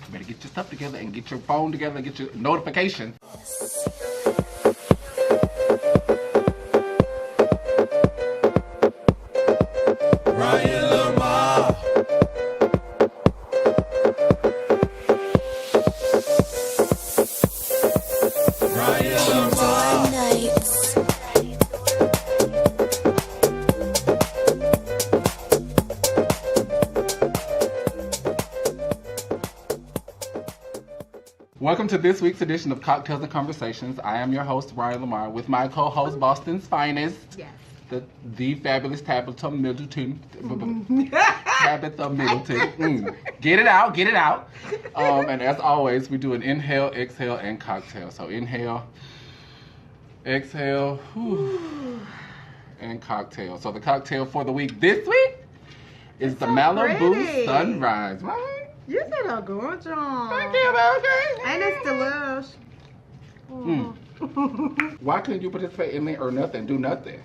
You better get your stuff together and get your phone together and get your notifications. Ryan Lamarre. Ryan Lamarre. Nights. Welcome to this week's edition of Cocktails and Conversations. I am your host, Ryan Lamarre, with my co-host, Boston's finest, Yes. the fabulous Tabitha Middleton. Tabitha Middleton. Get it out, get it out. And as always, we do an inhale, exhale, and cocktail. So inhale, exhale, whew, and cocktail. So the cocktail for the week this week is the so Malibu pretty. Sunrise, right? You did a good job. Thank you, baby. And it's delish. Why couldn't you participate in it or nothing? Do nothing.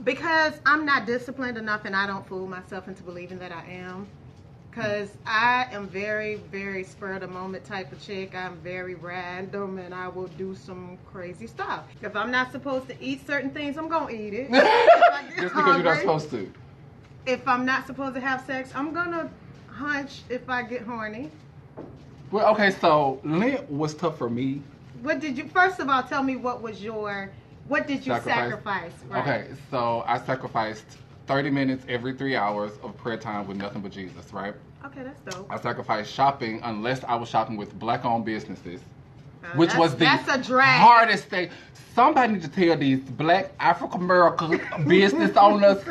Because I'm not disciplined enough and I don't fool myself into believing that I am. Because I am very, very spur of the moment type of chick. I'm very random and I will do some crazy stuff. If I'm not supposed to eat certain things, I'm going to eat it. Just because you're not supposed to. If I'm not supposed to have sex, I'm going to hunch if I get horny. Well, okay, so Lent was tough for me. What did you, first of all, tell me what did you sacrifice? Right. Okay, so I sacrificed 30 minutes every 3 hours of prayer time with nothing but Jesus, right? Okay, that's dope. I sacrificed shopping unless I was shopping with black-owned businesses, which was the that's a drag. hardest thing. Somebody need to tell these black African-American business owners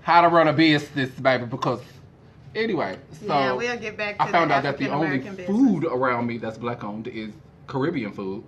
how to run a business, baby, because anyway, so yeah, we'll get back to I found the out that the only African-American food business. around me that's black-owned is Caribbean food.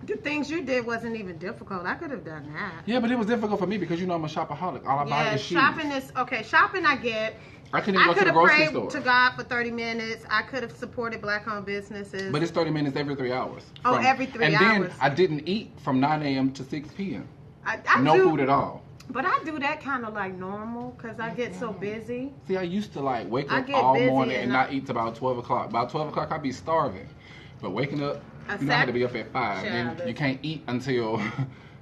The things you did wasn't even difficult. I could have done that. Yeah, but it was difficult for me because you know I'm a shopaholic. All I buy Yeah, is shoes. shopping is okay. Shopping I get. I couldn't even go to could the have grocery prayed store. to God for 30 minutes. I could have supported black-owned businesses. But it's 30 minutes every 3 hours. Oh, every 3 and hours. And then I didn't eat from 9 a.m. to 6 p.m. I No do, food at all. But I do that kind of like normal because I get so busy. See, I used to like wake I up get all busy morning and and not eat till about 12 o'clock. About 12 o'clock, I'd be starving. But waking up, you know, I had to be up at 5. Child, Then you can't eat until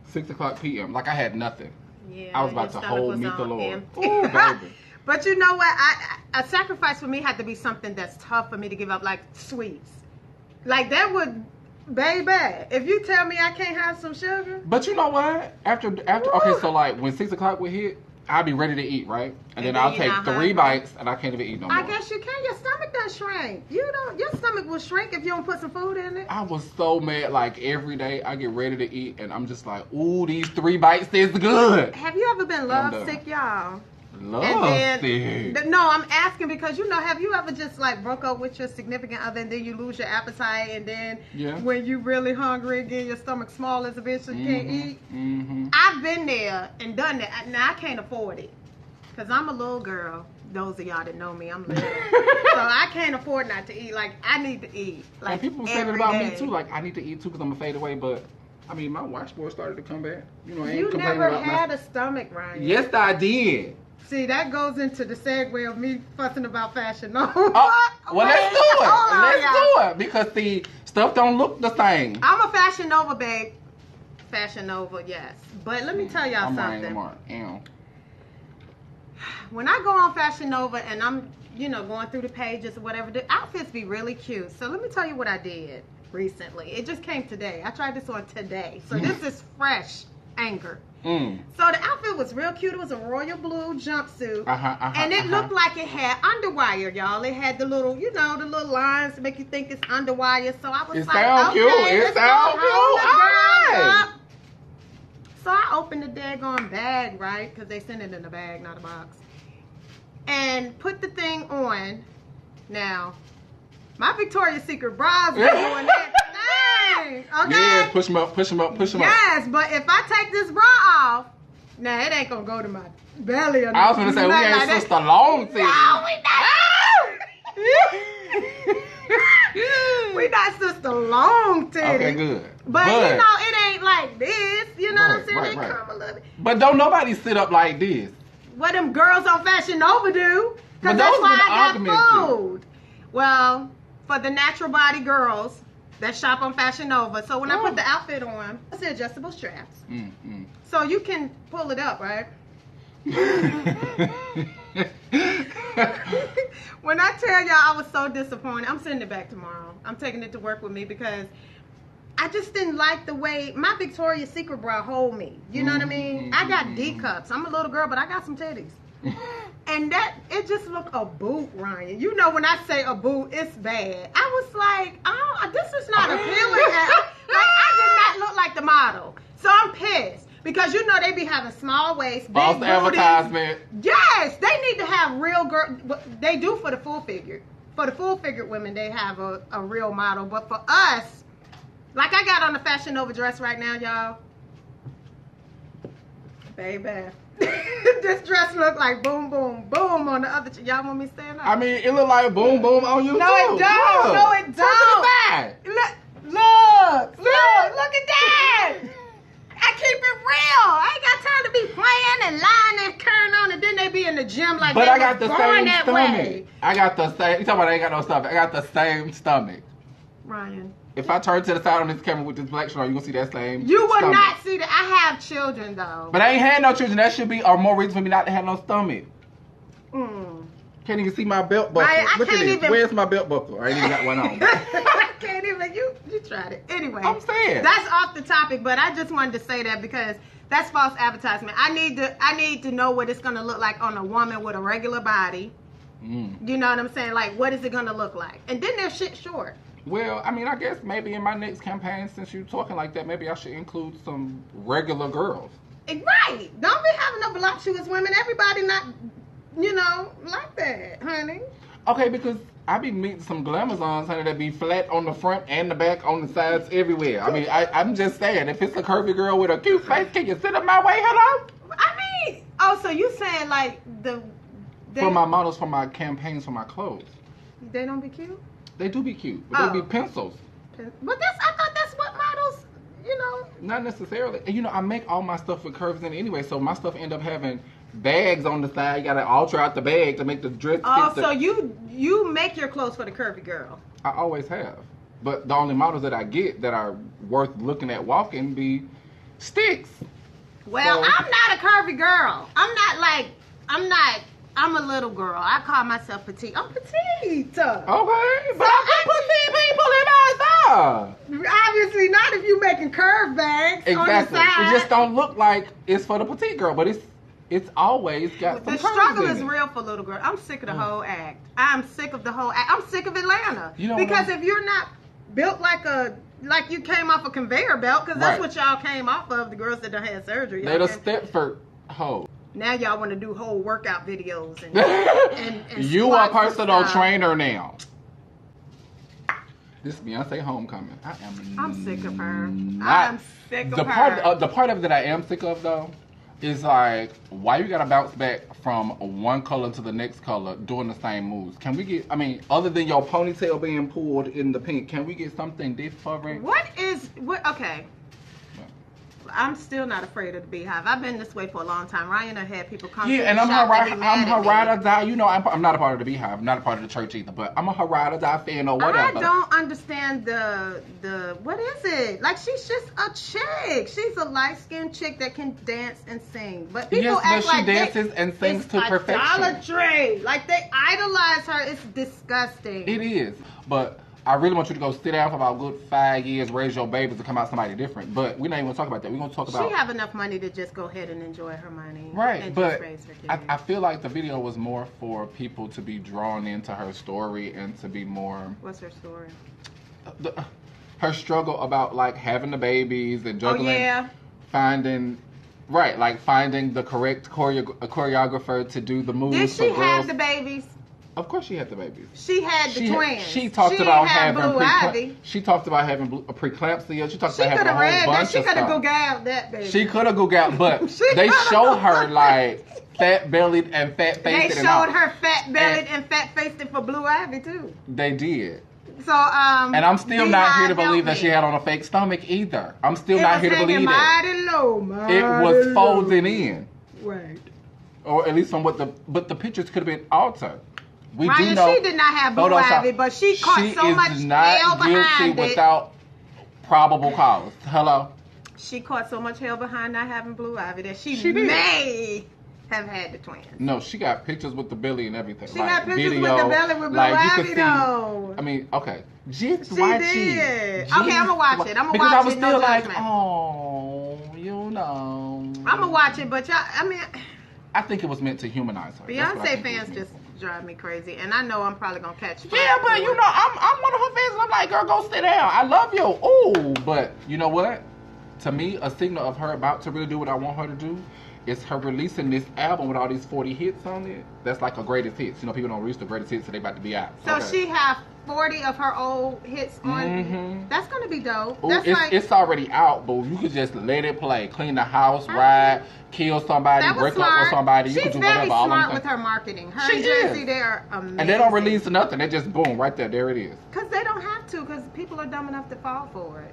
6 o'clock p.m. Like I had nothing. Yeah, I was about your to stomach hold was meet the on Lord. empty. Ooh, baby. But you know what? A sacrifice for me had to be something that's tough for me to give up, like sweets. Like that would, baby, if you tell me I can't have some sugar. But you know what? After okay, so like when 6 o'clock would hit, I'll be ready to eat, right? And then I'll you're take not 3 hungry. bites and I can't even eat no more. I guess you can. Your stomach does shrink. Your stomach will shrink if you don't put some food in it. I was so mad, like every day I get ready to eat and I'm just like, ooh, these 3 bites is good. Have you ever been I'm love sick, y'all? Love sick. No, I'm asking because have you ever just like broke up with your significant other and then you lose your appetite and then when you really hungry again, your stomach small as a bitch so you can't eat? Mm-hmm. I've been there and done that. Now I can't afford it because I'm a little girl. Those of y'all that know me, I'm little. So I can't afford not to eat. Like I need to eat. Like And people say that every about day. me too. Like I need to eat too because I'm gonna fade away. But I mean, my washboard started to come back. You know, I ain't You complaining never about had my... a stomach, Ryan. Yes, I did. See, that goes into the segue of me fussing about Fashion Nova. Oh, well, let's do it. Hold on, Let's y'all. do it because the stuff don't look the same. I'm a Fashion Nova, babe. Fashion Nova, yes. But let me tell y'all I'm something. Ryan Lamarre. Ew. When I go on Fashion Nova and I'm, going through the pages or whatever, the outfits be really cute. So let me tell you what I did recently. It just came today. I tried this on today. So this is fresh anger. Mm. So the outfit was real cute. It was a royal blue jumpsuit. And it looked like it had underwire, y'all. It had the little, the little lines to make you think it's underwire. So I was It like, sound okay, cute. It let's go sound hold cute. the girls All right. up. So I opened the daggone bag, right? Because they send it in a bag, not a box. And put the thing on. Now, my Victoria's Secret bras were doing that thing. Okay? Yeah, push them up, push them up, push them up. Yes, but if I take this bra off, now it ain't gonna go to my belly or I was gonna say we nothing ain't like that. sister long titties. No, we not. We not sister long titties. Okay, good. But it ain't like this. You know what I'm saying? Right, They right. come a little bit. But don't nobody sit up like this. What them girls on Fashion Nova do? But Because that's those why been I got augmented. food. Well, for the natural body girls that shop on Fashion Nova. So when I put the outfit on, it's the adjustable straps. So you can pull it up, right? When I tell y'all I was so disappointed, I'm sending it back tomorrow. I'm taking it to work with me because I just didn't like the way my Victoria's Secret bra hold me. You know what I mean? I got D cups. I'm a little girl, but I got some titties. And it just looked a boot, Ryan. You know when I say a boot, it's bad. I was like, oh, this is not appealing. I did not look like the model. So I'm pissed. Because you know they be having small waist, big false advertisement. Yes, they need to have real girl. They do for the full figure. For the full figured women, they have a real model. But for us, like I got on the Fashion Nova dress right now, y'all. Baby. This dress look like boom, boom, boom on the other. Y'all want me stand up? I mean, it look like boom, boom on you. No, too. it don't. Look. No, it don't. Look at that. I keep it real. I ain't got time to be playing and lying and carrying on, and then they be in the gym like But they I got was the born same that stomach. way. I got the same. You talking about I ain't got no stomach? I got the same stomach. Ryan, If I turn to the side on this camera with this black shirt on, you gonna see that same. you will stomach. not see that. I have children though. But I ain't had no children. That should be or more reason for me not to have no stomach. Can't even see my belt buckle. Ryan, I Look at can't this. even- Where's my belt buckle? I ain't even got one on. I can't even. You tried it anyway. I'm saying. That's off the topic, but I just wanted to say that because that's false advertisement. I need to know what it's gonna look like on a woman with a regular body. You know what I'm saying? Like, what is it gonna look like? And then there's shit short. Well, I mean, I guess maybe in my next campaign, since you're talking like that, maybe I should include some regular girls. Right. Don't be having no voluptuous women. Everybody not, like that, honey. Okay, because I be meeting some glamazons, honey, that be flat on the front and the back, on the sides, everywhere. I mean, I'm just saying, if it's a curvy girl with a cute face, can you sit up my way? Hello? I mean, oh, so you saying like For my models, for my campaigns, for my clothes. They don't be cute? They do be cute, but they be pencils. But I thought that's what models, Not necessarily. And I make all my stuff with curves in it anyway, so my stuff end up having bags on the side. You gotta alter out the bag to make the dress fit. Oh, so you make your clothes for the curvy girl. I always have. But the only models that I get that are worth looking at walking be sticks. Well, So- I'm not a curvy girl. I'm a little girl. I call myself petite. I'm petite. Okay, but I put petite people in my stuff. Obviously not if you making curve bags on the Exactly. side. It just don't look like it's for the petite girl, but it's always got some The curves struggle in is it. real for little girl. I'm sick of the whole act. I'm sick of the whole act. I'm sick of Atlanta. Because if you're not built like you came off a conveyor belt, because that's Right. what y'all came off of, the girls that done had surgery. They the Y'all Stepford hoe. now y'all want to do whole workout videos and You a squats and personal stuff. trainer now. This Beyonce homecoming. I'm sick of her. not- I'm sick of the her. part the part of it that I am sick of though is like why you gotta bounce back from one color to the next color doing the same moves. Can we get other than your ponytail being pulled in the pink, can we get something different? Okay. I'm still not afraid of the beehive. I've been this way for a long time. Ryan, I had people come. Yeah, to and the I'm shop and be her mad at me. ride or die. I'm not a part of the beehive. I'm not a part of the church either. But I'm a her ride or die fan or whatever. I don't understand the what is it? Like she's just a chick. She's a light skinned chick that can dance and sing. But people Yes, but act she like dances and sings it's to perfection. idolatry. Like they idolize her. It's disgusting. It is, but I really want you to go sit down for about a good 5 years, raise your babies, and come out somebody different. But we're not even going to talk about that. We're going to talk about... She have enough money to just go ahead and enjoy her money. Right, and but just raise her kids. I feel like the video was more for people to be drawn into her story and to be more... What's her story? Her struggle about, like, having the babies and juggling... Oh, yeah. Finding the correct choreographer to do the moves Did for she girls. have the babies? Of course she had the babies. She had the twins. She talked about having Blue Ivy. She talked about having preeclampsia. She talked She about could having a have whole read that. bunch She of could have stuff. Googled that, baby. She could have Googled, but She they coulda show her Googled. like fat bellied and fat They faced. showed her fat bellied and fat faced for Blue Ivy too. They did. So And I'm still not here to Beehive believe that helped she me. had on a fake stomach either. I'm still It not was here to hanging believe it. mighty low, mighty It was low. folding in. Right. Or at least from but the pictures could have been altered. We Ryan, do know. she did not have blue Photoshop. ivy, but she caught so much She is not hell guilty behind it. without probable cause. Hello? She caught so much hell behind not having blue ivy that she did. may have had the twins. No, she got pictures with the belly and everything. She got pictures with the belly with blue ivy, though. I mean, okay. Just She watch did. it. Okay, I'm gonna watch it. I'm gonna because watch I was it. still No like, judgment. oh, you know. I'm gonna watch it, but y'all, I mean, I think it was meant to humanize her. That's what I Beyonce think it was fans meant just for. drive me crazy, and I know I'm probably gonna catch fire. Yeah, but for you it. know, I'm one of her fans, and I'm like, girl, go sit down. I love you. Ooh, but you know what? To me, a signal of her about to really do what I want her to do is her releasing this album with all these 40 hits on it. That's like a greatest hits. You know, people don't reach the greatest hits, so they about to be out. So Okay. she have 40 of her old hits on. Mhm. That's gonna be dope. Ooh, That's it's already out, but you could just let it play. Clean the house, ride, kill somebody, that was break smart. up with somebody. You She's could do very whatever. All smart I'm with saying. her marketing. Her She and Jesse, is. they are amazing. And they don't release nothing. They just boom right there. There it is. Because they don't have to, because people are dumb enough to fall for it.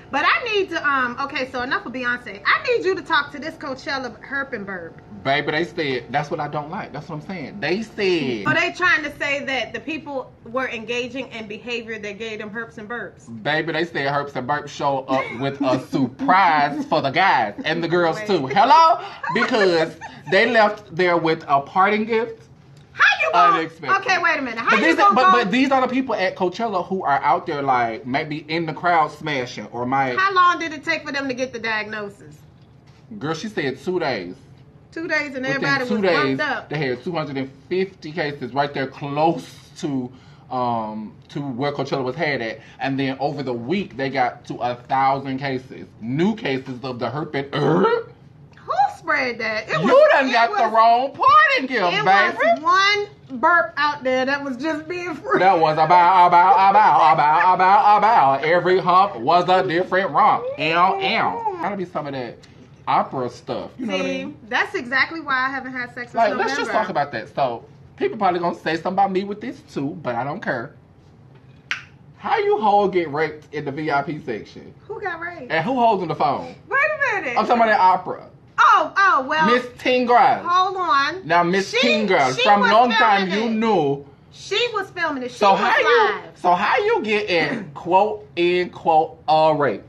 But I need to, okay, so enough of Beyonce. I need you to talk to this Coachella Herpenberg. Baby, they said, that's what I don't like. That's what I'm saying. They said. So they trying to say that the people were engaging in behavior that gave them herps and burps. Baby, they said Herpes and Burp show up with a surprise for the guys and the girls too. Hello? Because they left there with a parting gift. How you gonna? Unexpected. Okay, wait a minute. How But you these, gonna but, go? but these are the people at Coachella who are out there like maybe in the crowd smashing or might. How long did it take for them to get the diagnosis? Girl, she said 2 days. 2 days and Within everybody 2 was days, bumped up. they had 250 cases right there close to where Coachella was had at, and then over the week they got to 1,000 cases, new cases of the herpes. Who spread that? It You done got the wrong party gift, It baby. was one burp out there that was just being free. That was about. Every hump was a different rump. Gotta be some of that opera stuff. You know what I See, mean? that's exactly why I haven't had sex since Like, November. let's just talk about that. So, people probably gonna say something about me with this too, but I don't care. How you hoe get raped in the VIP section? Who got raped? And who holds on the phone? Wait a minute. I'm talking about that opera. Oh, well. Miss Teen Girl. Hold on. Now, Miss She- Teen Girl, she from was long time filming you it. knew. She was filming it. She So was how you get in quote unquote a rape,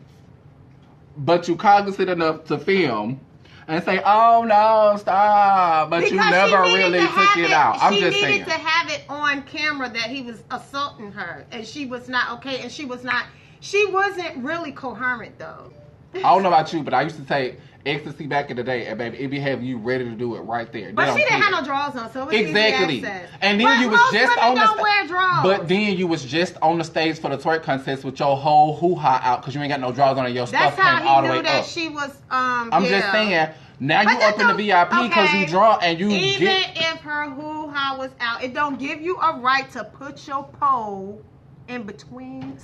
but you cognizant enough to film and say, oh no, stop, but Because you never she needed really to took have it out. I'm she just needed saying. to have it on camera that he was assaulting her, and she was not okay, and she wasn't really coherent though. I don't know about you, but I used to take ecstasy back in the day, and baby, it be having you ready to do it right there. But They she don't didn't care. have no drawers on, so it was Exactly. easy access. And then But you was most just women on the don't wear drawers. But then you was just on the stage for the twerk contest with your whole hoo-ha out because you ain't got no drawers on and your That's stuff how came all the he way knew that up. she was. I'm just saying, now But you that up in the VIP because okay, you drunk and you even get. if her hoo-ha was out, it don't give you a right to put your pole in between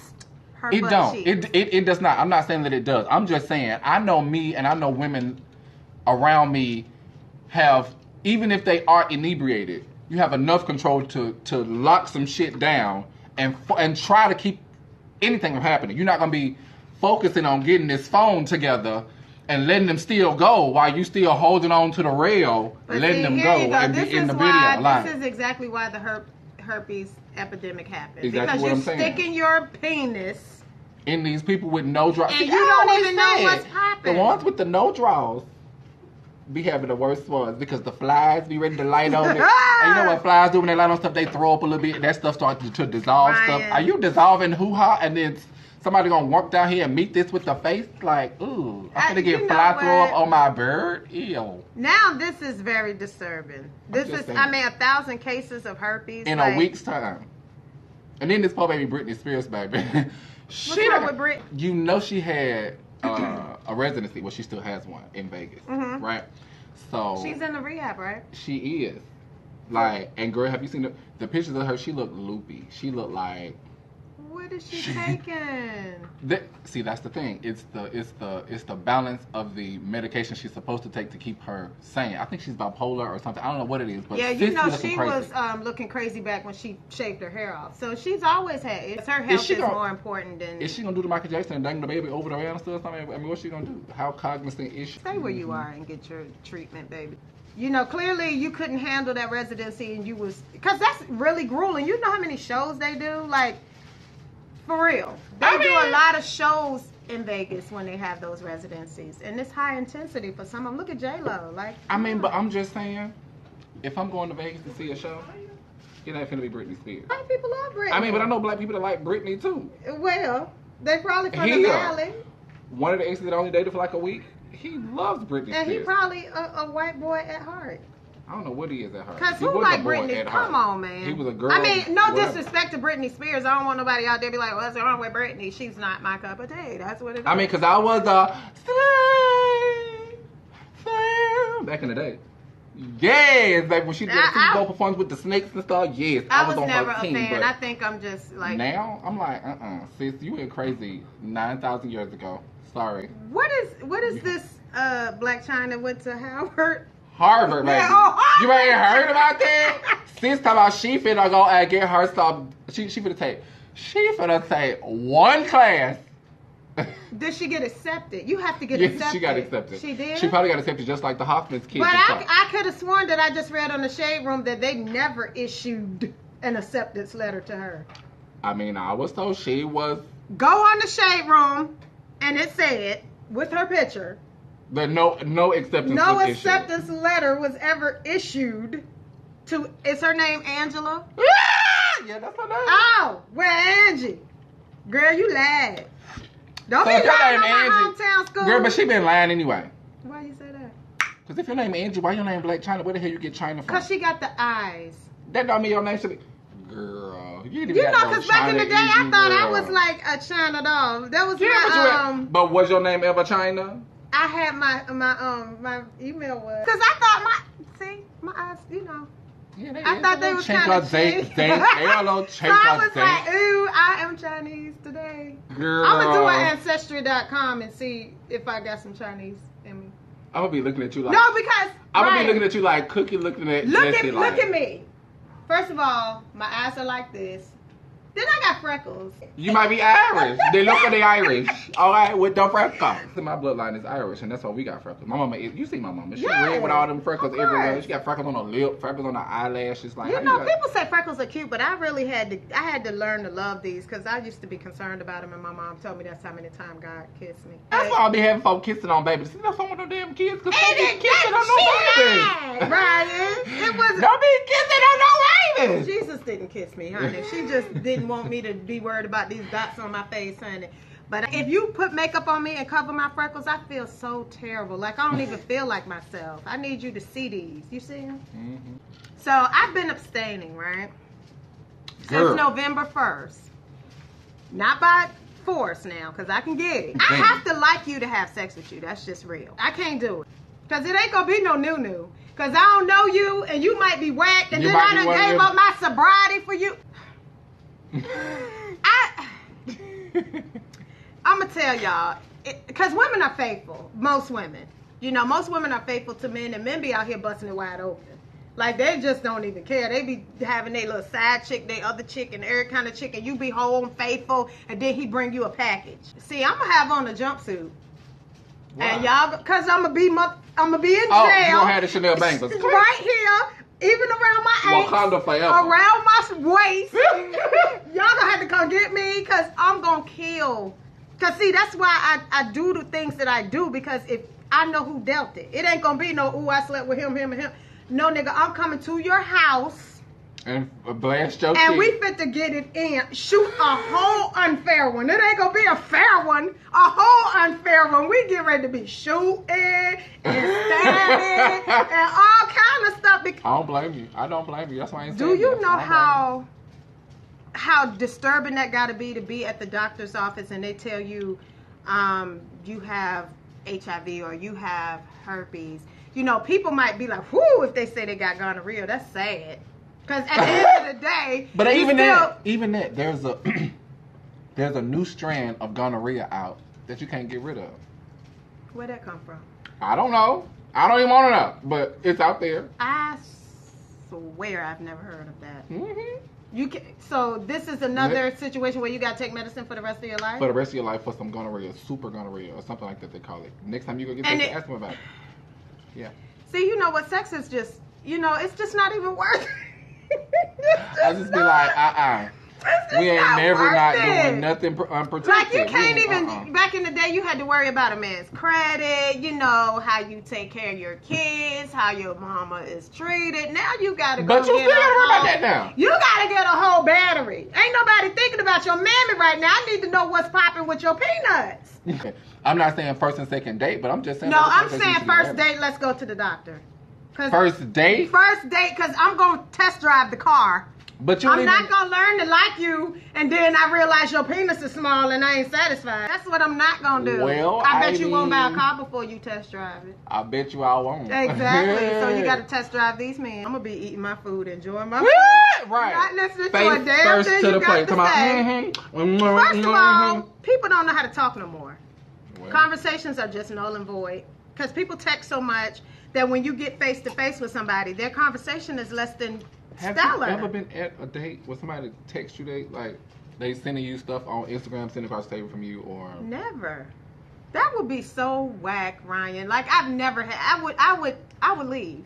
her It butt don't. cheeks. It does not. I'm not saying that it does. I'm just saying I know me and I know women around me have, even if they are inebriated, you have enough control to lock some shit down and try to keep anything from happening. You're not gonna be focusing on getting this phone together and letting them still go while you still holding on to the rail, But letting see, them here go you and This be in is the why- video line. This is exactly why the herpes epidemic happened. Exactly because what you're I'm saying. sticking your penis. In these people with no draws. And you don't even know what's The popping. ones with the no draws be having the worst ones because the flies be ready to light on it. And you know what flies do when they light on stuff? They throw up a little bit and that stuff starts to dissolve stuff. Ryan. Are you dissolving hoo-ha and then somebody gonna walk down here and meet this with the face? Like, ooh, I'm gonna You get know fly throw up what? on my bird? Ew. Now this is very disturbing. This just is, saying. I mean, 1,000 cases of herpes. In like, a week's time. And then this poor baby Britney Spears, baby. What's wrong with Brit? You know she had a residency. Well, she still has one in Vegas, Mhm. right? So She's in the rehab, right? she is. Like, and girl, have you seen the pictures of her? She looked loopy. She looked like. What is she taking? See, that's the thing. It's the balance of the medication she's supposed to take to keep her sane. I think she's bipolar or something. I don't know what it is, but Yeah, you sis know looking she crazy. was looking crazy back when she shaved her hair off. So she's always had it. Her health she is gonna- more important than. Is she gonna do the Michael Jackson and dangle the baby over the rail and stuff? I mean, what's she gonna do? How cognizant is she? Stay where you are and get your treatment, baby. You know, clearly you couldn't handle that residency and you was, because that's really grueling. You know how many shows they do? Like, for real. They do a lot of shows in Vegas when they have those residencies. And it's high intensity for some of them. Look at J-Lo. Like, I mean, but I'm just saying, if I'm going to Vegas to see a show, it ain't finna be Britney Spears. Black people love Britney. I mean, but I know black people that like Britney too. Well, they probably from the Valley. One of the exes that only dated for like a week, he loves Britney Spears. And he probably a white boy at heart. I don't know what he is at heart. Because who like Britney? Come on, man. He was a girl. I mean, no disrespect to Britney Spears. I don't want nobody out there be like, what's wrong with Britney? She's not my cup of tea. That's what it is. I mean, because I was back in the day. Yes, like when she did Super Bowl performance with the snakes and stuff. Yes, I was on never her team. a fan. But I think I'm just like. Now I'm like, sis, you went crazy 9,000 years ago. Sorry. What is this? Black China went to Harvard. Harvard, baby. You ain't heard about that? Sis talking about she finna go and get her stuff. She finna take one class. Did she get accepted? You have to get accepted. She got accepted. She did? She probably got accepted just like the Hoffman's kids. But I could have sworn that I just read on the Shade Room that they never issued an acceptance letter to her. I mean, I was told she was. Go on the Shade Room, and it said, with her picture, that no acceptance no was acceptance letter was ever issued to, is her name Angela? Yeah, that's her name. Oh, where Angie? Girl, you lied. Don't So be lying on my hometown school. Girl, but she been lying anyway. Why you say that? Because if your name Angie, why your name Black China? Where the hell you get China from? Because she got the eyes. That don't mean your name should be... Girl, you didn't You know, because back in the day, I thought I was like a China doll. That was my, but was your name ever China? I had my email was. Because I thought my eyes, you know. Yeah, I thought they was kind of Chinese. So I was like, ooh, I am Chinese today. Girl. I'm going to do an Ancestry.com and see if I got some Chinese in me. I'm going to be looking at you like... No, because... I'm going to be looking at you like Cookie looking at Jessie like... Look at me. First of all, my eyes are like this. Then I got freckles. You might be Irish. They look like they Irish. All right, with the freckles. My bloodline is Irish, and that's why we got freckles. My mama, you see my mama. She red with all them freckles everywhere. She got freckles on her lip, freckles on her eyelashes. Like, you know, people say freckles are cute, but I really had to learn to love these because I used to be concerned about them, and my mom told me that's how many times God kissed me. That's why I be having folks kissing on babies. See, that's some of them damn kids because they be kissing on no babies. Ryan, it was. Don't be kissing on no babies. Jesus didn't kiss me, honey. She just didn't want me to be worried about these dots on my face, honey. But if you put makeup on me and cover my freckles, I feel so terrible. Like, I don't even feel like myself. I need you to see these. You see them? Mm-hmm. So, I've been abstaining, right? Since November 1st. Not by force now, because I can get it. I have to like you to have sex with you. That's just real. I can't do it. Because it ain't going to be no new. Because I don't know you, and you might be whacked, and then I done gave up my sobriety for you. I'm gonna tell y'all, because women are faithful. Most women, you know, most women are faithful to men, and men be out here busting it wide open. Like, they just don't even care. They be having their little side chick, their other chick, and every kind of chick, and you be whole and faithful, and then he bring you a package. See, I'm gonna have on a jumpsuit, and y'all, cause I'm gonna be in jail. Oh, you gonna have the Chanel bangles right here. Even around my ankles, Wakanda forever. around my waist. Y'all gonna have to come get me because I'm gonna kill. Because, see, that's why I do the things that I do, because if I know who dealt it. It ain't gonna be no, ooh, I slept with him, and him. No, nigga, I'm coming to your house. And blast your And we fit to get it in. Shoot a whole unfair one. It ain't gonna be a fair one. A whole unfair one. We get ready to be shooting and stabbing and all kind of stuff. I don't blame you. I don't blame you. That's why I ain't saying Do you know how disturbing that gotta be at the doctor's office and they tell you you have HIV or you have herpes? You know, people might be like, whoo, if they say they got gonorrhea. That's sad. Because at the end of the day, but even that, there's a new strand of gonorrhea out that you can't get rid of. Where'd that come from? I don't know. I don't even want to know, but it's out there. I swear I've never heard of that. Mm-hmm. You can. So this is another situation where you gotta take medicine for the rest of your life. For the rest of your life, for some gonorrhea, super gonorrhea, or something like that they call it. Next time you go get tested, ask them about it. Yeah. See, you know what? Sex is just, it's just not even worth it. I just be like, we ain't never not doing nothing unprotected. Like, you can't even, back in the day, you had to worry about a man's credit, how you take care of your kids, how your mama is treated. Now you got to go But you still got to worry about that now. You got to get a whole battery. Ain't nobody thinking about your mammy right now. I need to know what's popping with your peanuts. I'm not saying first and second date, but I'm just saying. No, I'm saying first date, let's go to the doctor. First date? First date, because I'm going to test drive the car. But I'm not going to learn to like you, and then I realize your penis is small and I ain't satisfied. That's what I'm not going to do. Well, I bet you won't buy a car before you test drive it. I bet you I won't. Exactly. So you got to test drive these men. I'm going to be eating my food, enjoying my food. Right. Not listening Face to a damn first thing to you the got plate. to Come say. on. First of all, people don't know how to talk no more. Well. Conversations are just null and void. Because people text so much that when you get face to face with somebody, their conversation is less than stellar. Have you ever been at a date where somebody text you, they sending you stuff on Instagram, sending across the table from you, or? Never. That would be so whack, Ryan. Like, I've never had. I would leave.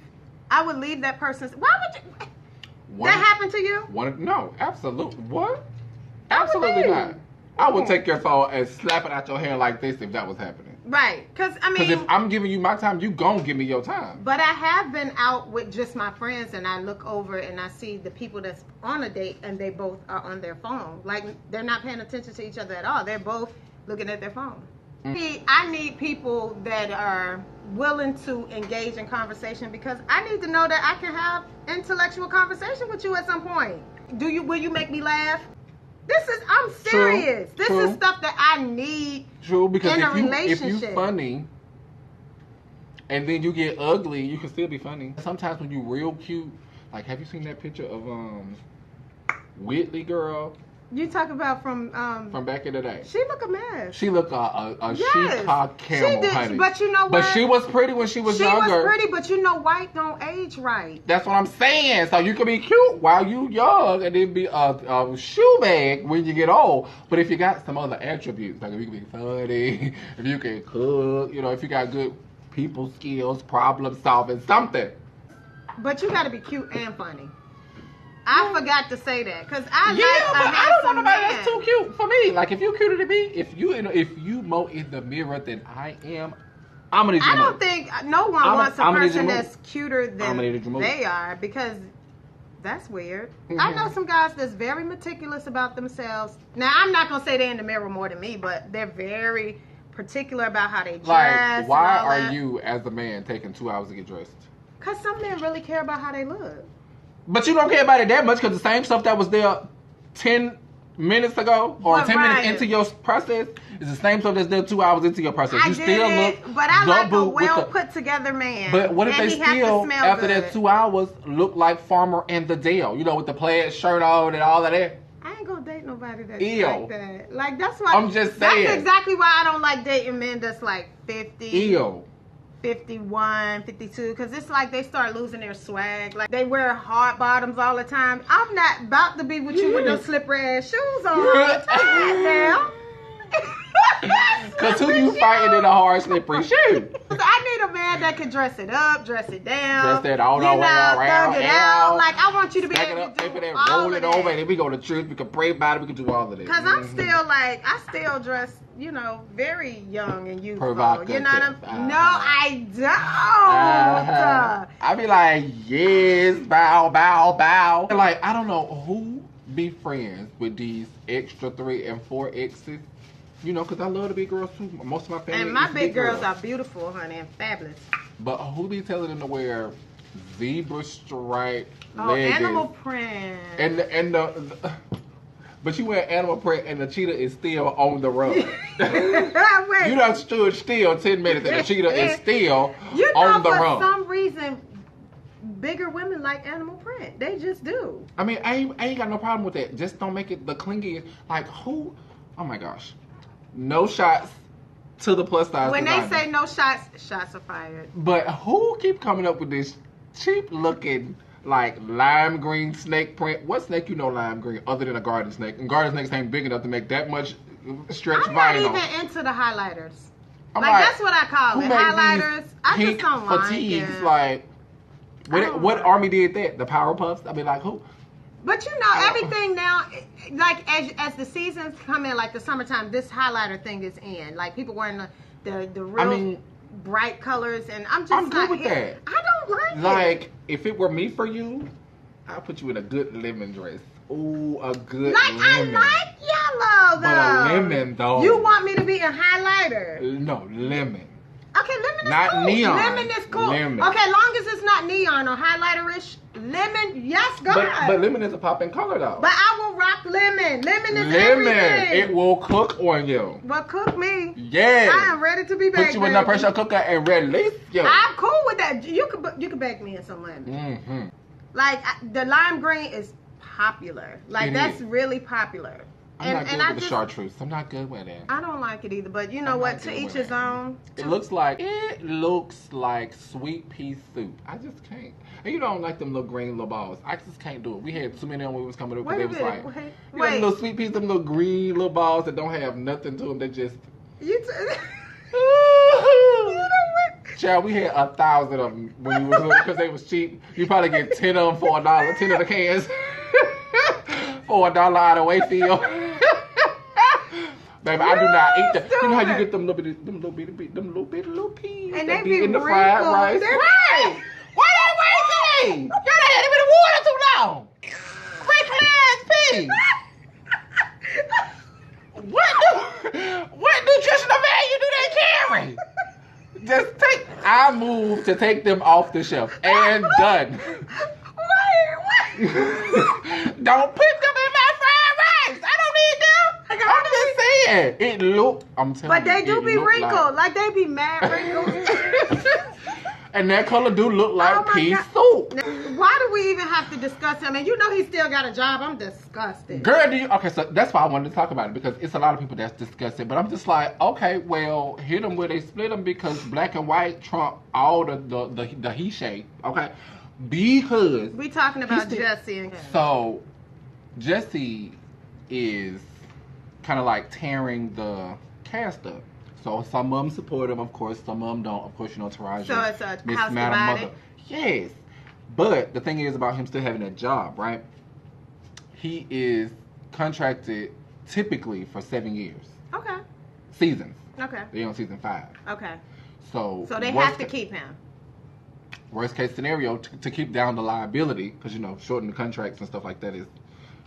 I would leave that person's. Why would you? That happened to you? No, absolutely. What? I would Absolutely leave. not. I would take your phone and slap it out your hand like this if that was happening. Right. Because if I'm giving you my time, you gon' give me your time. But I have been out with just my friends, and I look over and I see the people that's on a date, and they both are on their phone. Like, they're not paying attention to each other at all. They're both looking at their phone. I need people that are willing to engage in conversation, because I need to know that I can have intellectual conversation with you at some point. Will you make me laugh? I'm serious. This is stuff that I need because in a if relationship. you funny and then you get ugly, you can still be funny. Sometimes when you real cute, like, have you seen that picture of Whitley girl? You talk about from back in the day. She look a mess. She looked a sheepcock camel, she did, honey. But you know what? But she was pretty when she was younger. She was pretty, but you know, white don't age right. That's what I'm saying. So you can be cute while you young, and then be a shoe bag when you get old. But if you got some other attributes, like if you can be funny, if you can cook, if you got good people skills, problem solving, something. But you got to be cute and funny. I forgot to say that, because I don't want nobody that's too cute for me. Like, if you're cuter than me, if you more in the mirror than I am, I'm gonna need you to move. I don't think no one wants a person that's cuter than they are, because that's weird. Mm-hmm. I know some guys that's very meticulous about themselves. Now, I'm not gonna say they're in the mirror more than me, but they're very particular about how they dress. Like, why are you, as a man, taking 2 hours to get dressed? Because some men really care about how they look. But you don't care about it that much, because the same stuff that was there 10 minutes ago or 10 minutes into your process is the same stuff that's there 2 hours into your process. You still look, but I like a well put together man. But what if they still, after that 2 hours, look like Farmer and the Dale? With the plaid shirt on and all of that. I ain't gonna date nobody that's like that. Like, that's why. I'm just saying. That's exactly why I don't like dating men that's like 50. 51, 52, because it's like they start losing their swag. Like, they wear hard bottoms all the time. I'm not about to be with you with those slippery ass shoes on all the time now. Because who you fighting in a hard slippery shoe? I need a man that can dress it up, dress it down. Dress it all the way around. Thug it out. Like, I want you to be able to do all roll of it that. over, and then we go to church, we can pray about it, we can do all of it. Because I'm still like, I still dress, very young and youthful. Provocative. You know what I'm No, I don't. I be like, yes, bow, bow, bow. Like, I don't know who be friends with these extra 3 and 4 exes. Because I love the big girls too. Most of my family and my big girls are beautiful, honey, and fabulous. But who be telling them to wear zebra stripe leggings? Animal print. And the but you wear animal print and the cheetah is still on the run. You done stood still 10 minutes and the cheetah is still on the run. For some reason, bigger women like animal print. They just do. I mean, I ain't got no problem with that. Just don't make it the clingiest. Like, who? Oh my gosh. No shots to the plus size. When designer. they say no shots, shots are fired. But who keep coming up with this cheap looking, like, lime green snake print? What snake lime green other than a garden snake? And garden snakes ain't big enough to make that much stretch vinyl. I'm not even into the highlighters. I'm like that's what I call who it. made Highlighters. these I pink just don't like fatigues? it. Like, I don't what like army did that? The Powerpuffs? I mean, like, who? But you know, everything now, like as the seasons come in, like the summertime, this highlighter thing is in. Like people wearing the real bright colors, and I'm good with that. I don't like it. Like, if it were me for you, I'll put you in a good lemon dress. Ooh, a good like lemon. I like yellow though. But a lemon though. You want me to be a highlighter? No, lemon. Okay, lemon is Not cool. neon. Lemon is cool. Lemon. Okay, long as it's not neon or highlighter-ish. Lemon, yes, go ahead. But lemon is a popping color though. But I will rock lemon. Lemon is lemon. everything. It will cook on you. Well, cook me. Yeah. I am ready to be baked. Put you in the pressure cooker and release you. I'm cool with that. You could bake me in some lemon. Mm-hmm. Like the lime green is popular. Like that's is. really popular. I'm not good with the chartreuse. I'm not good with it. I don't like it either. But you know what? To each his own. It looks like sweet pea soup. I just can't. And you don't like them little green little balls. I just can't do it. We had too many on when we was coming up because they was like, you know, little sweet peas, them little green little balls that don't have nothing to them. They just. You know what? Child, we had 1,000 of them when we was little because they was cheap. You probably get 10 of them for $1, 10 of the cans for $1 out of Wayfield. Baby, I do not eat that. You know how you get them little bitty peas and that they be in the fried rice? Right. Why they waiting? Y'all done had them in the water too long. Crinkle ass peas. What nutritional value do they carry? Just I moved to take them off the shelf and done. Wait. Don't put them in my fried rice. I don't need them. I'm just saying. It look. I'm telling you. But they do be wrinkled. Like they be mad wrinkled. And that color do look like pea soup. soup. Why do we even have to discuss him? And you know he still got a job. I'm disgusted. Girl, okay, so that's why I wanted to talk about it because it's a lot of people that's disgusted. But I'm just like, okay, well, hit them where they split them because black and white trump all the he shade. Okay, because we talking about Jesse and so Jesse is kind of like tearing the cast up. So some of them support him, of course. Some of them don't. Of course, you know, Taraji. So it's a Miss house Madam divided? Mother. Yes. But the thing is about him still having a job, right? He is contracted typically for 7 years. Okay. Seasons. Okay. They're on season 5. Okay. So they have to keep him. Worst case scenario, to keep down the liability, because, you know, shorten the contracts and stuff like that is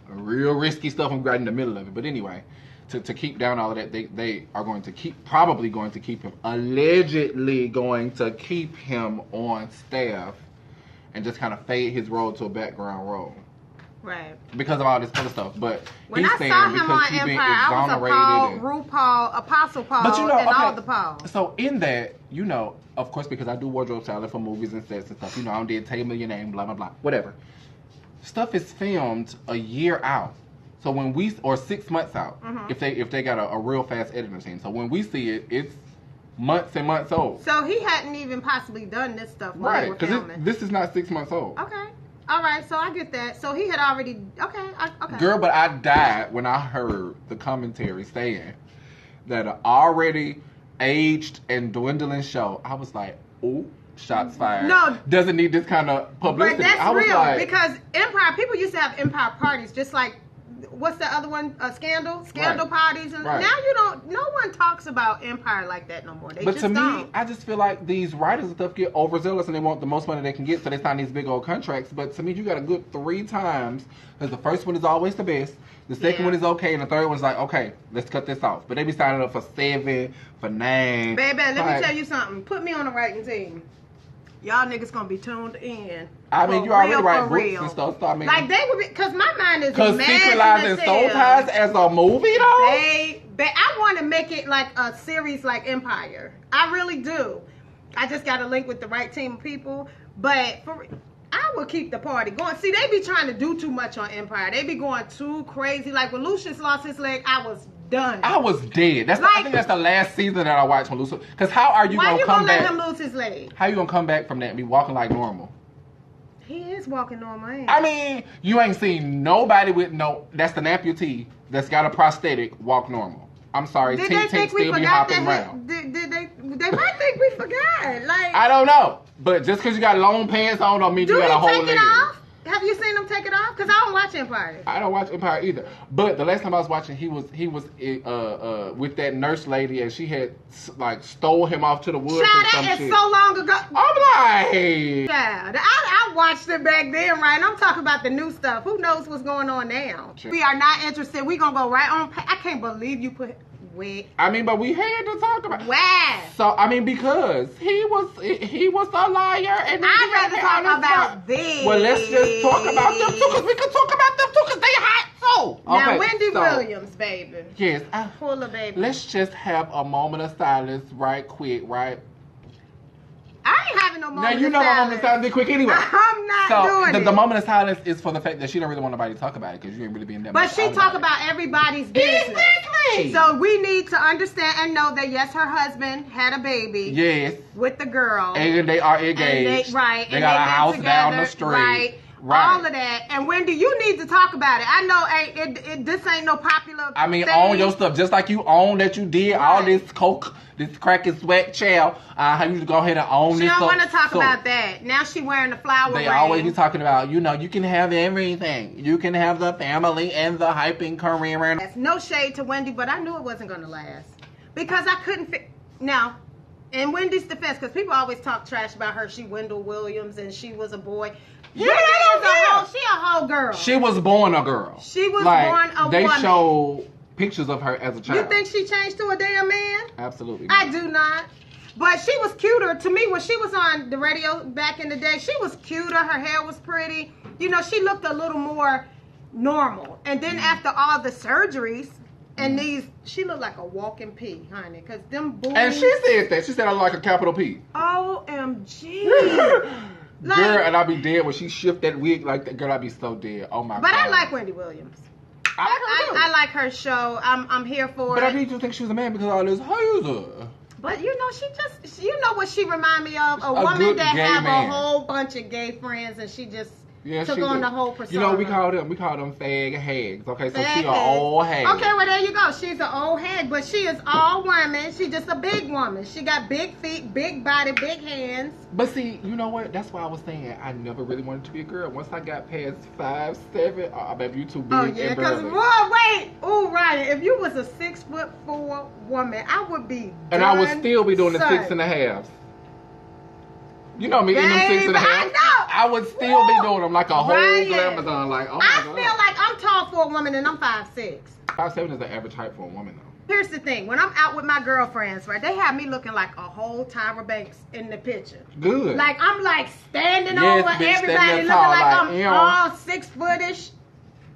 a real risky stuff. I'm right in the middle of it. But anyway, to keep down all of that, they are going to probably going to keep him, allegedly going to keep him on staff and just kind of fade his role to a background role. Right. Because of all this other stuff. But when he's I saying saw him because on he's been Empire, I was a Paul, and, RuPaul, Apostle Paul, but you know, and okay, all the Pauls. So in that, you know, of course, because I do wardrobe styling for movies and sets and stuff, you know, I did Tell Me Your Name, blah, blah, blah, whatever. Stuff is filmed a year out. So when or 6 months out, if they got a real fast editing team. So when we see it, it's months and months old. So he hadn't even possibly done this stuff while they were filming. This is not 6 months old. Okay. All right, so I get that. So he had already, okay. Girl, but I died when I heard the commentary saying that an already aged and dwindling show. I was like, ooh, shots fired. No. Doesn't need this kind of publicity. But that's I was real, like, because Empire, people used to have Empire parties, just like, what's the other one? Scandal parties. And now no one talks about Empire like that no more. But to me, I just feel like these writers and stuff get overzealous and they want the most money they can get, so they sign these big old contracts. But to me, you got a good 3 times, because the first one is always the best, the second one is okay, and the third one's like, okay, let's cut this off. But they be signing up for 7, for 9. Baby, let me tell you something. Put me on the writing team. Y'all niggas gonna be tuned in. I mean, you already write books and stuff, so I mean, like they would be, because my mind is because Secret Lives and Soul Ties as a movie though. I want to make it like a series like Empire. I really do. I just got to link with the right team of people. But I will keep the party going. See, they be trying to do too much on Empire. They be going too crazy. Like when Lucius lost his leg, I was done. I was dead. I think that's the last season that I watched when Lucius. Because how are you gonna come back? Why you gonna let him lose his leg? How you gonna come back from that and be walking like normal? He is walking normal. I mean, you ain't seen nobody with that's an amputee that's got a prosthetic walk normal. I'm sorry, Tink still be hopping around. They might think we forgot. Like, I don't know. But just because you got long pants on don't mean you got a whole leg. Do he take it off? Have you seen him take it off? Because I don't watch Empire. I don't watch Empire either. But the last time I was watching, he was with that nurse lady, and she had like stole him off to the woods. Child, or some that is shit. so long ago. I'm like, Child, I watched it back then, right? I'm talking about the new stuff. Who knows what's going on now? Sure. We are not interested. We gonna go right on. I can't believe you put. Wait. I mean, but we had to talk about. Wow. So I mean, because he was a liar, and I'd rather talk about this. Well, let's just talk about them too, because we can talk about them too, because they hot too. Now, Okay, Wendy so, Williams, baby. Yes. Pull a baby. Let's just have a moment of silence, right quick, right? I ain't having no moment Now you of know silence. a moment of silence be quick anyway. I'm not doing it. The moment of silence is for the fact that she don't really want nobody to talk about it, because you ain't really being that But much she out talk it. about everybody's business. Exactly. So we need to understand and know that yes, her husband had a baby. Yes. With the girl. And they are engaged. And right. They and got they a been house together, down the street. Right. All of that. And Wendy, you need to talk about it. I know this ain't no popular I mean, thing. own your stuff. Just like you own that you did all this coke, this crack and sweat child. How you go ahead and own She this don't stuff. want to talk about that. Now she wearing the flower They ring. always be talking about, you know, you can have everything. You can have the family and the hyping career. And That's no shade to Wendy, but I knew it wasn't going to last. Because I couldn't fit. Now, in Wendy's defense, because people always talk trash about her, she Wendell Williams and she was a boy. Yeah, Wendy I is don't care. she a whole girl. She was born a girl. She was like, born a they woman. show pictures of her as a child. You think she changed to a damn man? Absolutely I not. do not. But she was cuter to me when she was on the radio back in the day. She was cuter. Her hair was pretty. You know, she looked a little more normal. And then after all the surgeries and these, she looked like a walking pea, honey. Because them boobs. And she said that. She said I look like a capital P. OMG. Like, girl, and I'll be dead when she shift that wig like that. Girl, I'll be so dead. Oh my god. but I like Wendy Williams. I like her show. I'm here for But it. I did just think she was a man because of all this hazer. But you know, you know what she remind me of? A A woman good that gay have man. a whole bunch of gay friends and she just took she on did. the whole persona. You know, we call them fag hags. Okay, so Fag she an hags. old hag. Okay, well there you go. She's an old hag, but she is all woman. She's just a big woman. She got big feet, big body, big hands. But see, you know what? That's why I was saying I never really wanted to be a girl. Once I got past 5'7", oh, baby, you too big. Oh yeah, because Ryan, if you was a 6'4" woman, I would be. And I would still be doing the son. 6.5s. You know me, in them Babe, 6.5s. I know. I would still be doing them like a whole Ryan. Amazon. Like, oh my I god. feel like I'm tall for a woman and I'm 5'6". 5'7" is the average height for a woman, though. Here's the thing. When I'm out with my girlfriends, right, they have me looking like a whole Tyra Banks in the picture. Good. Like, I'm like standing Yes, over bitch, everybody standing looking tall, like like, I'm you know. all 6'ish".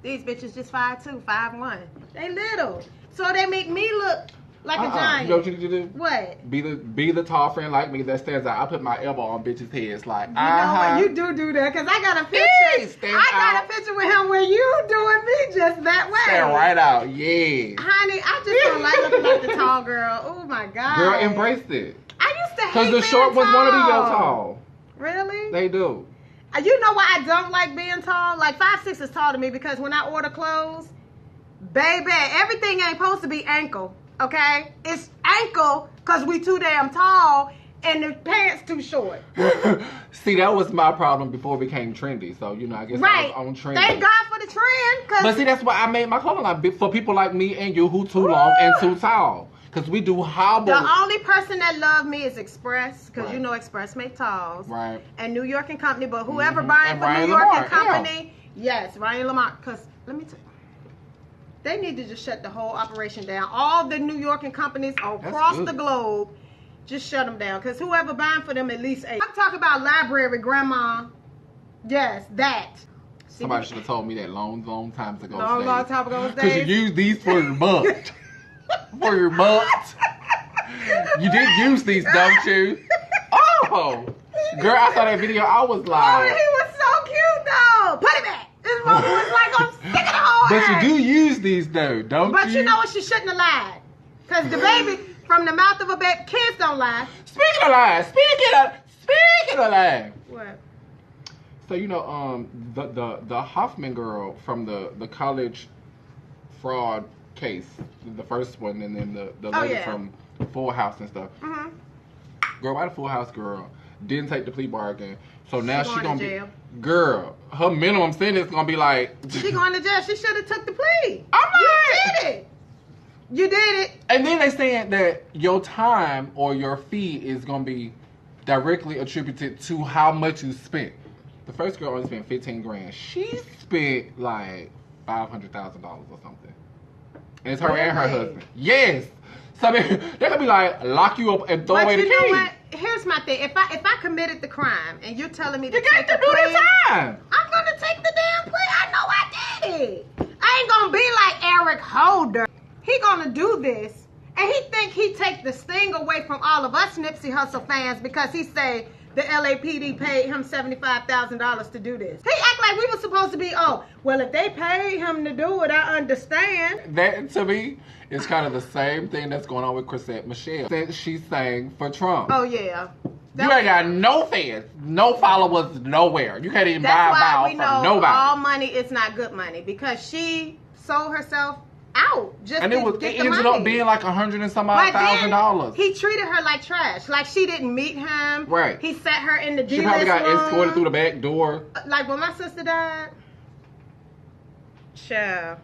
These bitches just 5'2", 5'1". They little. So they make me look like a giant. You know what you need to do? What? Be the tall friend like me that stands out. I put my elbow on bitches' heads like, You know what? You do that because I got a picture. stand I got out. a picture with him where you doing me just that way. Stand right out, yeah. Honey, I just don't like looking like the tall girl. Oh my god. Girl, embraced it. I used to hate Because the being short ones want to be your tall. tall. Really? They do. You know why I don't like being tall? Like 5'6" is tall to me because when I order clothes, baby, everything ain't supposed to be ankle. Okay? It's ankle because we too damn tall and the pants too short. See, that was my problem before it became trendy. So, you know, I guess Right. I was on trend. Thank God for the trend. Cause But see, that's why I made my clothing line for people like me and you who too long and too tall. Because we do hobble. the only person that love me is Express, because Right. you know Express make talls. Right. And New York and Company, but whoever Mhm. buying And for Ryan New York and Lamarre, Company, yes, Ryan Lamarre. Because let me tell you, they need to just shut the whole operation down. All the New York and companies across good. the globe, just shut them down. Because whoever buying for them, at least 8. I'm talking about library, grandma. Yes, that. See, Somebody should have told me that long times ago. long time ago. Because you use these for your butt. For your butt. You did use these, don't you? Oh! Girl, I saw that video. I was Oh, like... he was so cute though. Put it back. This mother was like, I'm sick of the whole But ass. you do use these, though, don't But you? you know what? She shouldn't have lied. Because the baby, from the mouth of a baby, kids don't lie. Speaking of lies. Speaking of lies. What? So, you know, the Hoffman girl from the college fraud case, the first one, and then the lady yeah. from Full House and stuff. Mm-hmm. Girl, why the Full House girl didn't take the plea bargain? So now she going gonna to be jail. girl. Her minimum sentence gonna be like She going to jail. She should have took the plea. I'm You like, did it. You did it. and then they saying that your time or your fee is gonna be directly attributed to how much you spent. The first girl only spent 15 grand. She spent like $500,000 or something. And it's her and her Really? husband. Yes. So they're gonna be like lock you up and throw away But the you know key. what? Here's my thing. If I committed the crime and you're telling me to You got take to the do plea, the time. I'm gonna take the damn plea. I know I did it. I ain't gonna be like Eric Holder. He gonna do this, and he think he take the sting away from all of us Nipsey Hussle fans because he say the LAPD paid him $75,000 to do this. He act like we were supposed to be. Oh, well, if they paid him to do it, I understand. That to me is kind of the same thing that's going on with Chrisette Michelle. Since she sang for Trump. Oh yeah. You ain't got no fans, no followers, nowhere. You can't even buy a That's bow why we from know nobody. all money is not good money because she sold herself out just And to it was get it the ended money. up being like $100 and some odd But then $1,000. he treated her like trash. Like she didn't meet him. Right. He sat her in the D-list She probably got room. escorted through the back door. Like when my sister died, child,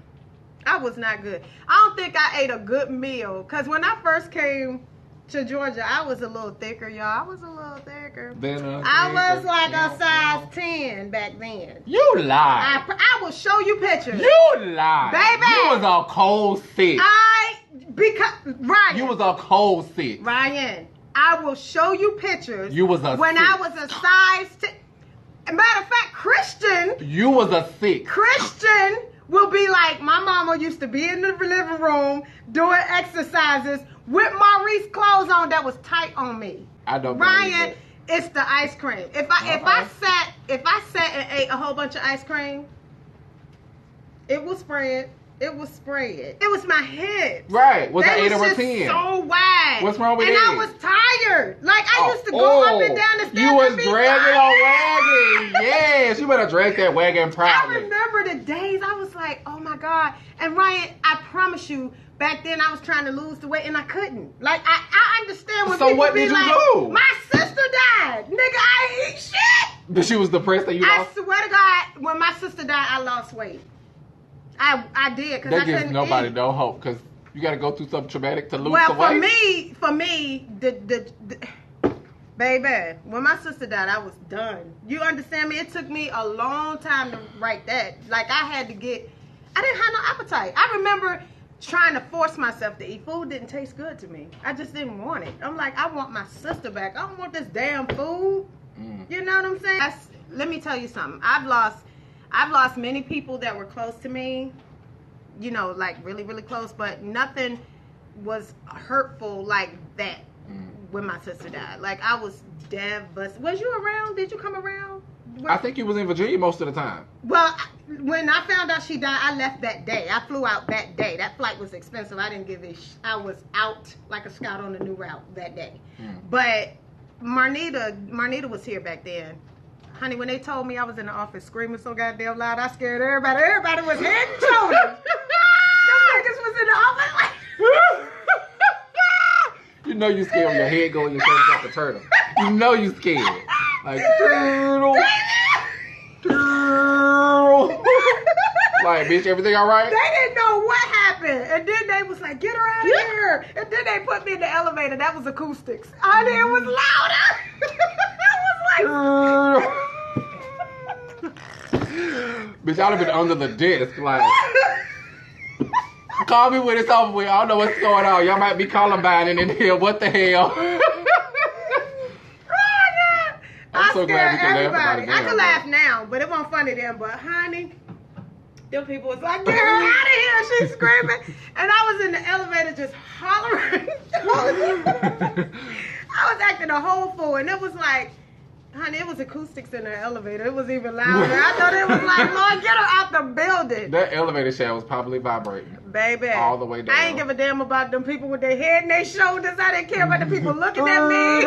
I was not good. I don't think I ate a good meal because when I first came to Georgia, I was a little thicker, y'all. I was a little thicker. I was like a size 10 back then. You lie. I will show you pictures. You lie. Baby. You was a cold sick. Because Ryan. You was a cold sick. Ryan, I will show you pictures. You was a when sick. I was a size 10. Matter of fact, Christian You was a sick. will be like, my mama used to be in the living room doing exercises with Maurice clothes on that was tight on me. I don't believe Ryan, it. it's the ice cream. If I sat and ate a whole bunch of ice cream, it will spread. It was spread. It was my hips. Right. Was it They 8 over just 10? so wide. What's wrong with and that? I was tired. Like I used to go up and down the stairs. You was and be dragging tired. a wagon. Yes, you better drag that wagon I proudly. remember the days I was like, oh my God. And Ryan, I promise you, back then I was trying to lose the weight and I couldn't. Like I understand when So people what be did you like, do? my sister died. Nigga, I ain't eat shit. But she was depressed that you I lost. swear to God, when my sister died, I lost weight. I did because I That gives couldn't nobody eat. no hope because you got to go through something traumatic to lose Well, the for weight. me, the baby, when my sister died, I was done. You understand me? It took me a long time to write that. Like I didn't have no appetite. I remember trying to force myself to eat. Food didn't taste good to me. I just didn't want it. I'm like, I want my sister back. I don't want this damn food. You know what I'm saying? Let me tell you something. I've lost many people that were close to me, you know, like really, really close, but nothing was hurtful like that when my sister died. Like, I was devastated. Was you around? Did you come around? I think you was in Virginia most of the time. Well, when I found out she died, I left that day. I flew out that day. That flight was expensive. I didn't give a I was out like a scout on a new route that day. But Marnita was here back then. Honey, when they told me I was in the office screaming so goddamn loud, I scared everybody. Everybody was head and shoulders. Them niggas was in the office like... You know you scared when your head go in your face like a turtle. You know you scared. Like, turtle. Turtle. Like, bitch, everything all right? They didn't know what happened. And then they was like, get her out of here. And then they put me in the elevator. That was acoustics. Honey, it was louder. It was like... Bitch, I'd have been under the desk, like, call me when it's over with. I don't know what's going on. Y'all might be Columbining in here. What the hell? I'm so glad we can laugh about it now. I can laugh now, but it wasn't funny then. But honey, them people was like, get her out of here. She's screaming. And I was in the elevator just hollering. I was acting a whole fool. And it was like, honey, it was acoustics in the elevator. It was even louder. I thought it was like, Lord, get her out the building. That elevator shaft was probably vibrating. Baby. All the way down. I ain't give a damn about them people with their head and their shoulders. I didn't care about the people looking at me.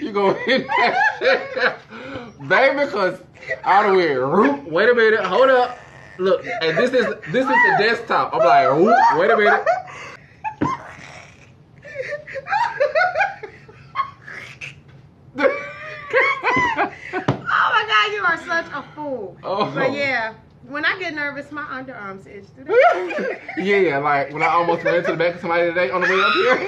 You gonna hit that shit, baby? Because out of here. Wait a minute. Hold up. Look, and this is the desktop. I'm like, wait a minute. You are such a fool. Oh. But yeah, when I get nervous, my underarms itch. Yeah, like when I almost ran into the back of somebody today on the way up here.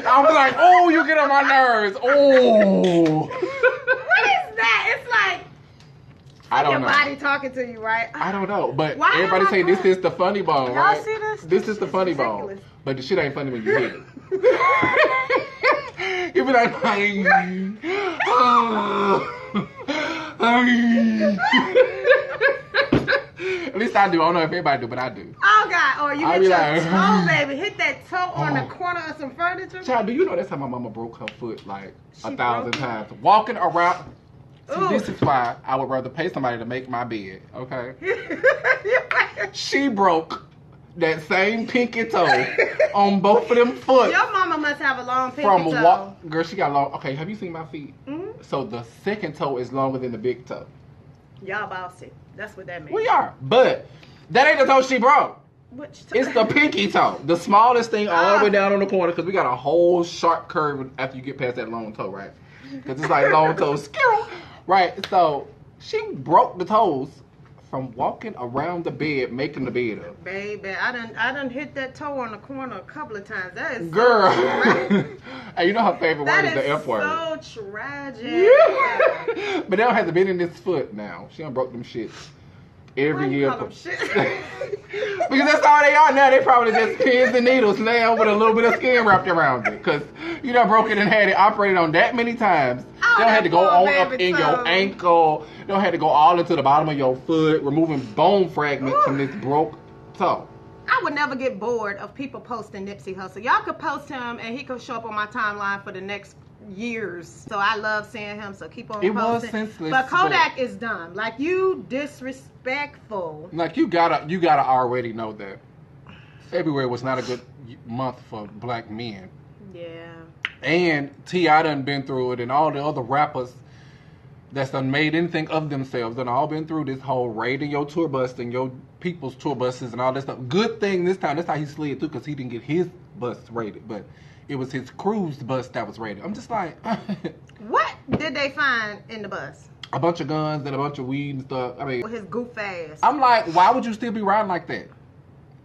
I was like, oh, you get on my nerves. Oh. What is that? It's like I don't your know. body talking to you, right? I don't know, but Why everybody am I say this crying? is the funny bone, Y'all right? see this? This is the It's funny ridiculous. bone, but the shit ain't funny when you hit it. You be like, at least I do. I don't know if everybody do, but I do. Oh God! Or you I hit be your like, toe, baby. Hit that toe on the Oh. corner of some furniture. Child, do you know that's how my mama broke her foot like She 1,000 broke it? times? Walking around. See, Ooh. this is why I would rather pay somebody to make my bed, okay? She broke that same pinky toe on both of them foot. Your mama must have a long pinky From toe. girl, she got long. Okay, have you seen my feet? Mhm. So the second toe is longer than the big toe. Y'all bossy. That's what that means. We are, but that ain't the toe she broke. Which toe? It's the pinky toe, the smallest thing all the way down on the corner. Because we got a whole sharp curve after you get past that long toe, right? Because it's like long toe, skew, right? So she broke the toes from walking around the bed, making the bed up. Baby, I done hit that toe on the corner a couple of times. That is Girl, so tragic. and you know her favorite That word is the F word. so tragic. Yeah. But they don't have to bend in this foot now. She done broke them shits Why every you year. call them shit? Because that's all they are now. They probably just pins and needles now with a little bit of skin wrapped around it. Because you done broke it and had it operated on that many times. Oh, They don't have to go that on poor up baby in toe. your ankle. They don't have to go all into the bottom of your foot, removing bone fragments from this broke toe. I would never get bored of people posting Nipsey Hussle. Y'all could post him and he could show up on my timeline for the next years. So I love seeing him. So keep on It was posting. senseless, But Kodak is dumb. Like, you disrespectful. Like you gotta already know that February was not a good month for black men. Yeah. And T.I. done been through it, and all the other rappers that's done made anything of themselves done all been through this whole raiding your tour bus and your people's tour buses and all that stuff. Good thing this time, that's how he slid through, because he didn't get his bus raided, but it was his crew's bus that was raided. I'm just like, What did they find in the bus? a bunch of guns and a bunch of weed and stuff. I mean, With his goof ass. I'm like, why would you still be riding like that?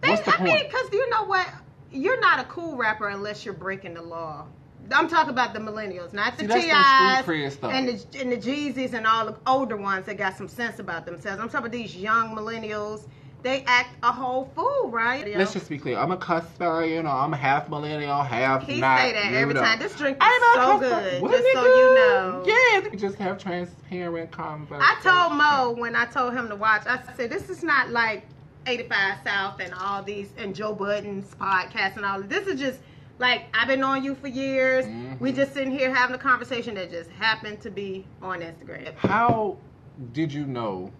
What's the I mean, point? because you know what? You're not a cool rapper unless you're breaking the law. I'm talking about the millennials, not the See, that's that T.I.s street cred stuff. and the Jeezys and all the older ones that got some sense about themselves. I'm talking about these young millennials. They act a whole fool, right? Let's just be clear. I'm a customer, you know. I'm a half millennial, half He not. say that you every know. time. This drink I'm is a so customer. good, What just is so it you good? know. Yeah, we just have transparent conversation. I told Mo when I told him to watch, I said, this is not like 85 South and all these, and Joe Budden's podcast and all. This is just like, I've been on you for years. Mhm. We just sitting here having a conversation that just happened to be on Instagram. How did you know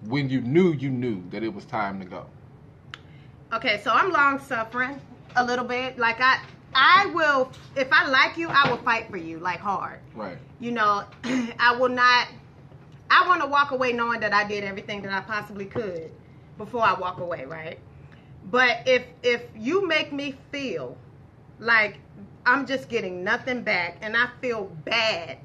when you knew that it was time to go? Okay, so I'm long suffering a little bit. Like I will, if I like you, I will fight for you, like hard. Right. You know, I will not, I want to walk away knowing that I did everything that I possibly could before I walk away, right? But if you make me feel like I'm just getting nothing back and I feel bad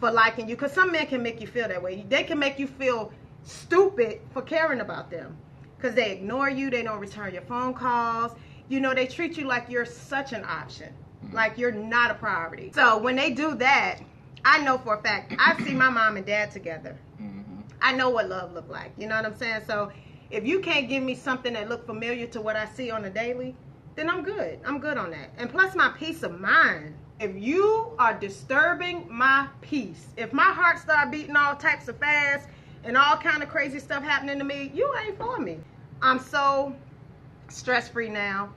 for liking you, because some men can make you feel that way. They can make you feel stupid for caring about them because they ignore you, they don't return your phone calls. You know, they treat you like you're such an option, like you're not a priority. So when they do that, I know for a fact, I see my mom and dad together. Mm-hmm. I know what love look like. You know what I'm saying? So if you can't give me something that look familiar to what I see on a daily, then I'm good. I'm good on that. And plus my peace of mind. If you are disturbing my peace, if my heart start beating all types of fast and all kind of crazy stuff happening to me, you ain't for me. I'm so stress-free now.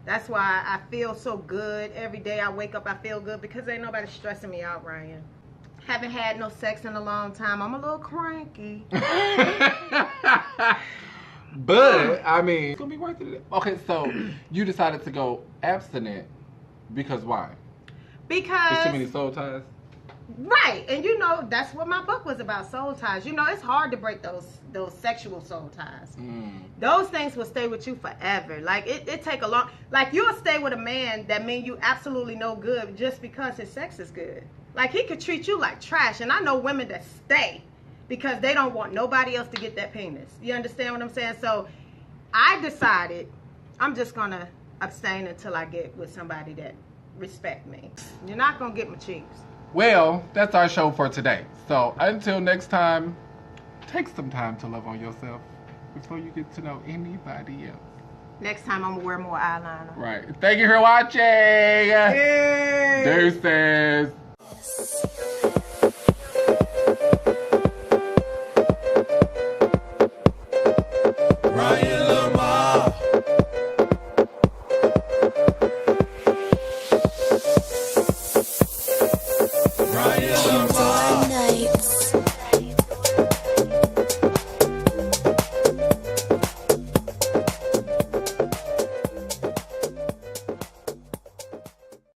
That's why I feel so good. Every day I wake up, I feel good because ain't nobody stressing me out, Ryan. Haven't had no sex in a long time. I'm a little cranky. But I mean, it's gonna be worth it. Okay, so you decided to go abstinent because why? There's Because, too many soul ties. right, and you know, that's what my book was about, soul ties. You know, it's hard to break those sexual soul ties. Those things will stay with you forever. Like, it take a long, like, you'll stay with a man that mean you absolutely no good just because his sex is good. Like, he could treat you like trash. And I know women that stay because they don't want nobody else to get that penis. You understand what I'm saying? So I decided I'm just going to abstain until I get with somebody that respect me. You're not going to get my cheeks. Well, that's our show for today. So until next time, take some time to love on yourself before you get to know anybody else. Next time, I'm going to wear more eyeliner. Right. Thank you for watching. Yay. Deuces.